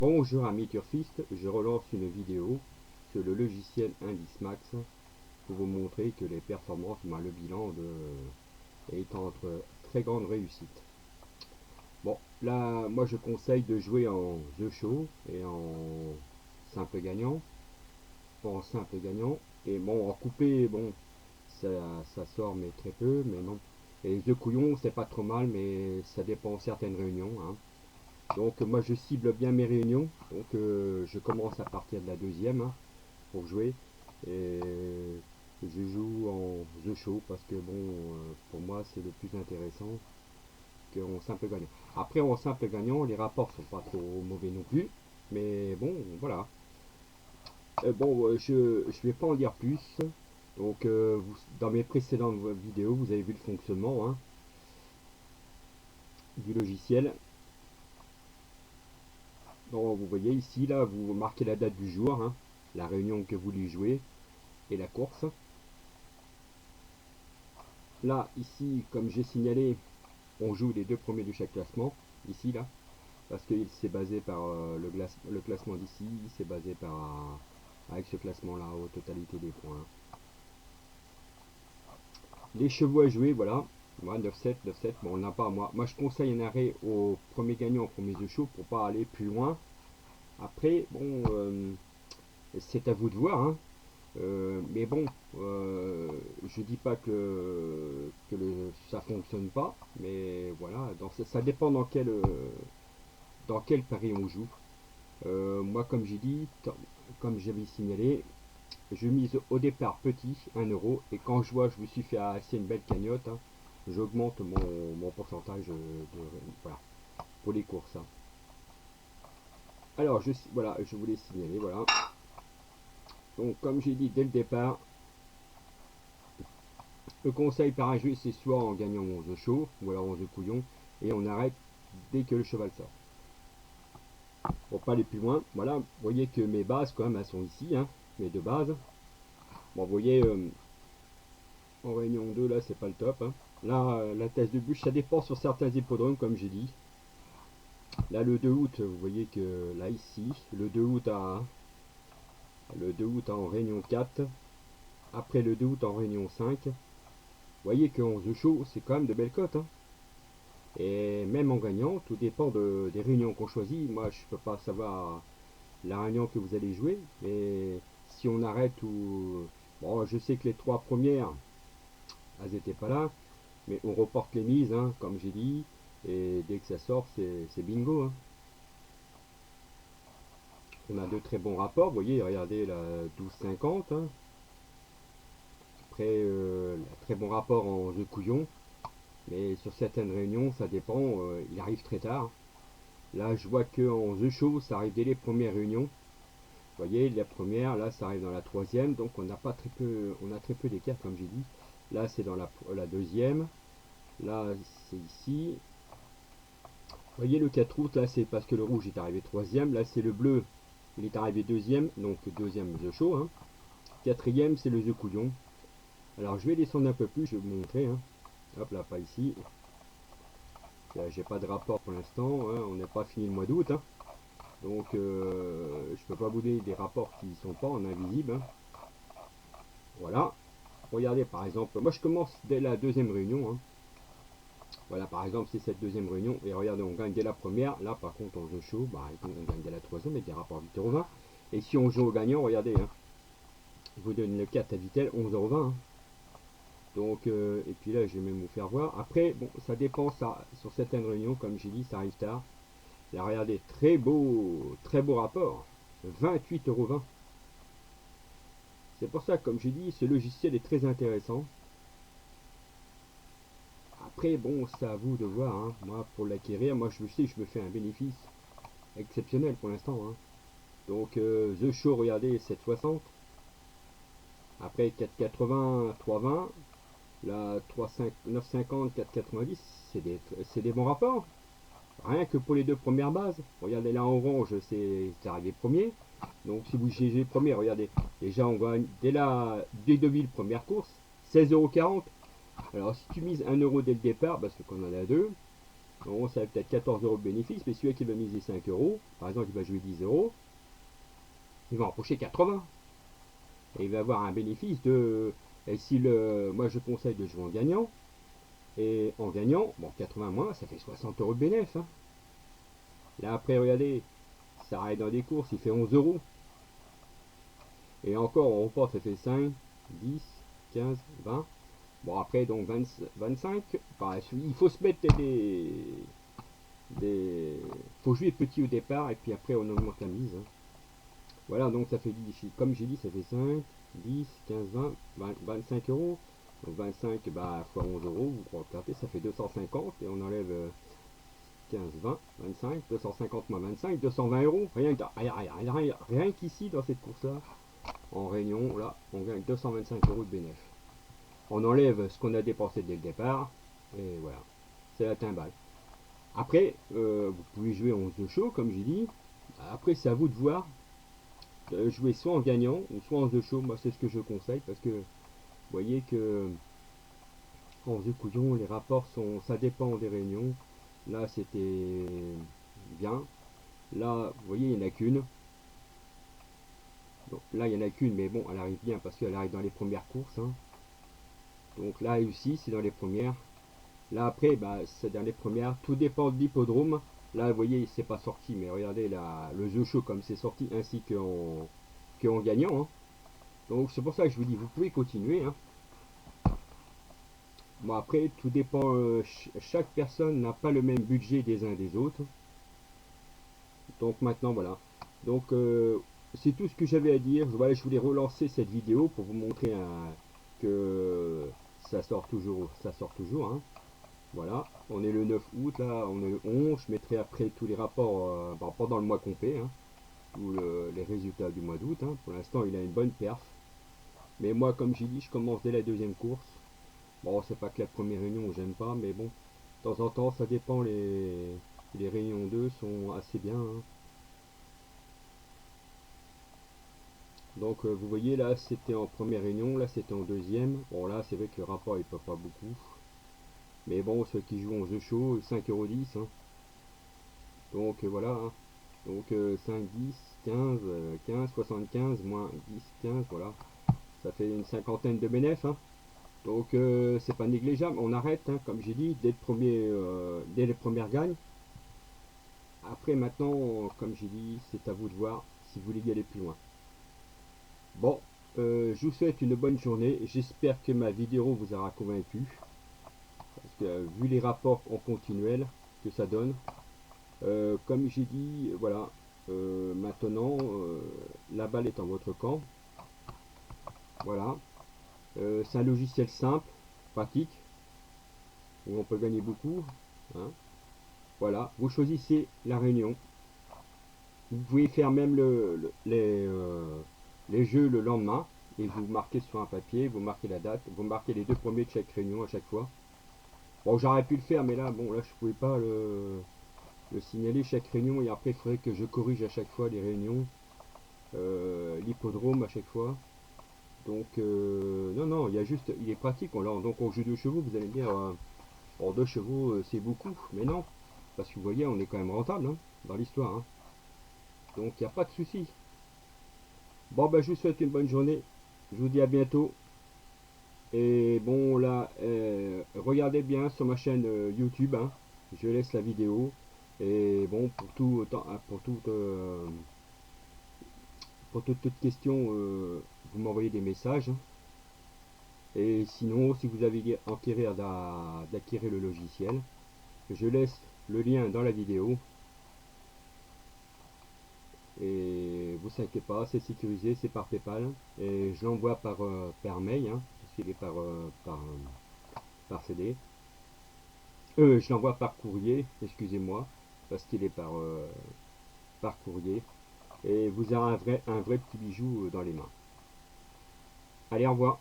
Bonjour amis turfistes, je relance une vidéo sur le logiciel IndixMax pour vous montrer que les performances, le bilan est entre très grande réussite. Bon, là, moi je conseille de jouer en The Show et en simple gagnant. Et bon, en coupé, bon, ça sort mais très peu, mais non. Et The Couillon, c'est pas trop mal, mais ça dépend de certaines réunions, hein. Donc moi je cible bien mes réunions, donc je commence à partir de la deuxième, hein, pour jouer, et je joue en The Show parce que bon, pour moi c'est le plus intéressant qu'en simple gagnant. Après en simple gagnant les rapports sont pas trop mauvais non plus, mais bon voilà. Je vais pas en dire plus, donc dans mes précédentes vidéos vous avez vu le fonctionnement, hein, du logiciel. Donc vous voyez ici, là, vous marquez la date du jour, hein, la réunion que vous voulez jouer et la course. Là, ici, comme j'ai signalé, on joue les deux premiers de chaque classement, ici, là, parce que c'est basé par le classement d'ici, c'est basé par avec ce classement-là, aux totalité des points. Les chevaux à jouer, voilà, moi 9-7, 9-7, bon, on n'a pas, moi je conseille un arrêt au premier gagnant, au premier jeu chaud, pour pas aller plus loin. Après, bon, c'est à vous de voir, hein. Mais bon, je dis pas que ça fonctionne pas, mais voilà, ça dépend dans quel pari on joue. Moi, comme j'ai dit, comme j'avais signalé, je mise au départ petit, 1 euro, et quand je vois je me suis fait assez une belle cagnotte, hein, j'augmente mon pourcentage voilà, pour les courses, hein. Alors, voilà, je voulais signaler, voilà. Donc, comme j'ai dit dès le départ, le conseil par un jeu, c'est soit en gagnant 11 chaud, ou alors 11 couillon, et on arrête dès que le cheval sort. Pour pas aller plus loin, voilà, vous voyez que mes bases, quand même, elles sont ici, hein, mes deux bases. Bon, vous voyez, en réunion 2, là, c'est pas le top, hein. Là, la thèse de bûche, ça dépend sur certains hippodromes, comme j'ai dit. Là, le 2 août, vous voyez que, là, ici, le 2 août en réunion 4, après le 2 août en réunion 5, vous voyez que 11 chaud, c'est quand même de belles cotes, hein. Et même en gagnant, tout dépend des réunions qu'on choisit. Moi, je peux pas savoir la réunion que vous allez jouer, mais si on arrête ou... Bon, je sais que les trois premières, elles n'étaient pas là, mais on reporte les mises, hein, comme j'ai dit, et dès que ça sort, c'est bingo, hein. On a de très bons rapports, vous voyez, regardez la 12,50, hein. Après, très bon rapport en jeu couillon, mais sur certaines réunions, ça dépend, il arrive très tard. Là, je vois que en jeu chaud, ça arrive dès les premières réunions. Vous voyez, la première, là, ça arrive dans la troisième, donc on n'a pas très peu, on a très peu d'écart, comme j'ai dit. Là, c'est dans la deuxième. Là, c'est ici. Vous voyez, le 4 août, là, c'est parce que le rouge est arrivé troisième. Là, c'est le bleu, il est arrivé deuxième, donc deuxième The Show, hein. Quatrième, c'est le The Couillon. Alors, je vais descendre un peu plus, je vais vous montrer, hein. Hop là, pas ici. Là, j'ai pas de rapport pour l'instant, hein. On n'a pas fini le mois d'août, hein. Donc, je peux pas vous donner des rapports qui sont pas en invisible, hein. Voilà. Regardez, par exemple, moi je commence dès la deuxième réunion, hein. Voilà, par exemple, c'est cette deuxième réunion, et regardez, on gagne dès la première. Là, par contre, on joue chaud, bah, on gagne dès la troisième, avec des rapports 8,20 €. Et si on joue au gagnant, regardez, hein, je vous donne le 4 à Vitel, 11,20 €, hein. Donc, et puis là, je vais même vous faire voir. Après, bon, ça dépend, ça, sur certaines réunions, comme j'ai dit, ça arrive tard. Là, regardez, très beau rapport, 28,20 €. C'est pour ça, comme j'ai dit, ce logiciel est très intéressant. Après, bon, c'est à vous de voir, hein. Moi, pour l'acquérir, moi, je sais que je me fais un bénéfice exceptionnel pour l'instant, hein. Donc, The Show, regardez, 7,60. Après, 4,80, 3,20. Là, 9,50, 4,90. C'est des bons rapports. Rien que pour les deux premières bases. Regardez là en orange, c'est arrivé premier. Donc, si vous GG premier, regardez. Déjà, on gagne dès 2000, première course, 16,40 €. Alors, si tu mises 1 € dès le départ, parce qu'on en a deux, bon, ça fait peut-être 14 euros de bénéfice, mais celui qui va miser 5 euros, par exemple, il va jouer 10 euros, il va empocher 80. Et il va avoir un bénéfice de. Et si moi je conseille de jouer en gagnant, et en gagnant, bon, 80 moins, ça fait 60 euros de bénéfice. Hein. Là après, regardez, ça arrête dans des courses, il fait 11 euros. Et encore, on reporte, ça fait 5, 10, 15, 20. Bon, après, donc 20, 25. Bah, il faut se mettre des. Faut jouer petit au départ, et puis après, on augmente la mise. Hein. Voilà, donc ça fait 10, comme j'ai dit, ça fait 5, 10, 15, 20, 25 euros. Donc 25, bah, fois 11 euros, vous regardez, ça fait 250, et on enlève 15, 20, 25, 250 moins 25, 220 euros. Rien qu'ici, dans cette course-là, en réunion, là, on gagne 225 euros de bénéfice. On enlève ce qu'on a dépensé dès le départ, et voilà, c'est la timbale. Après, vous pouvez jouer 11 de chaud, comme j'ai dit. Après, c'est à vous de voir. Jouer soit en gagnant, ou soit en 11 de chaud. Moi, c'est ce que je conseille, parce que vous voyez que en 11 de couillon, les rapports sont. Ça dépend des réunions. Là, c'était bien. Là, vous voyez, il n'y en a qu'une. Donc, là, il n'y en a qu'une, mais bon, elle arrive bien parce qu'elle arrive dans les premières courses. Hein. Donc là aussi, c'est dans les premières. Là, après, bah, c'est dans les premières. Tout dépend de l'hippodrome. Là, vous voyez, c'est pas sorti, mais regardez là, le jeu chaud comme c'est sorti, ainsi qu'en gagnant. Hein. Donc, c'est pour ça que je vous dis, vous pouvez continuer. Hein. Bon, après, tout dépend. Chaque personne n'a pas le même budget des uns des autres. Donc, maintenant, voilà. Donc, c'est tout ce que j'avais à dire. Voilà, je voulais relancer cette vidéo pour vous montrer que ça sort toujours. Ça sort toujours. Hein. Voilà, on est le 9 août, là, on est le 11. Je mettrai après tous les rapports pendant le mois complet. Hein, tous les résultats du mois d'août. Hein. Pour l'instant, il a une bonne perf. Mais moi, comme j'ai dit, je commence dès la deuxième course. Bon, c'est pas que la première réunion, j'aime pas, mais bon, de temps en temps, ça dépend. Les réunions 2 sont assez bien. Hein. Donc vous voyez là c'était en première réunion, là c'était en deuxième. Bon là c'est vrai que le rapport il peut pas beaucoup. Mais bon ceux qui jouent en jeu chaud, 5,10 €. Hein. Donc voilà. Hein. Donc 5, 10, 15, 15, 75, moins 10, 15, voilà. Ça fait une cinquantaine de bénéfices. Hein. Donc c'est pas négligeable. On arrête, hein, comme j'ai dit, dès les premières gagnes. Après maintenant, comme j'ai dit, c'est à vous de voir si vous voulez y aller plus loin. Bon, je vous souhaite une bonne journée. J'espère que ma vidéo vous aura convaincu. Parce que vu les rapports en continuel que ça donne, comme j'ai dit, voilà, maintenant la balle est en votre camp. Voilà. C'est un logiciel simple, pratique, où on peut gagner beaucoup. Hein. Voilà, vous choisissez la réunion. Vous pouvez faire même les jeux le lendemain et vous marquez sur un papier, vous marquez la date, vous marquez les 2 premiers de chaque réunion à chaque fois. Bon, j'aurais pu le faire, mais là, bon, là, je pouvais pas le signaler chaque réunion et après, il faudrait que je corrige à chaque fois les réunions, l'hippodrome à chaque fois. Donc, non, non, il y a juste, il est pratique. Donc, on joue 2 chevaux, vous allez me dire, bon, 2 chevaux, c'est beaucoup, mais non, parce que vous voyez, on est quand même rentable hein, dans l'histoire. Hein. Donc, il n'y a pas de souci. Bon, ben, je vous souhaite une bonne journée. Je vous dis à bientôt. Et bon, là, regardez bien sur ma chaîne YouTube. Hein. Je laisse la vidéo. Et bon, pour toute question, vous m'envoyez des messages. Hein. Et sinon, si vous avez d'acquérir le logiciel, je laisse le lien dans la vidéo. Et vous inquiétez pas, c'est sécurisé, c'est par PayPal. Et je l'envoie par mail, hein, parce qu'il est par CD. Je l'envoie par courrier, excusez-moi, parce qu'il est par courrier. Et vous aurez un vrai petit bijou dans les mains. Allez, au revoir.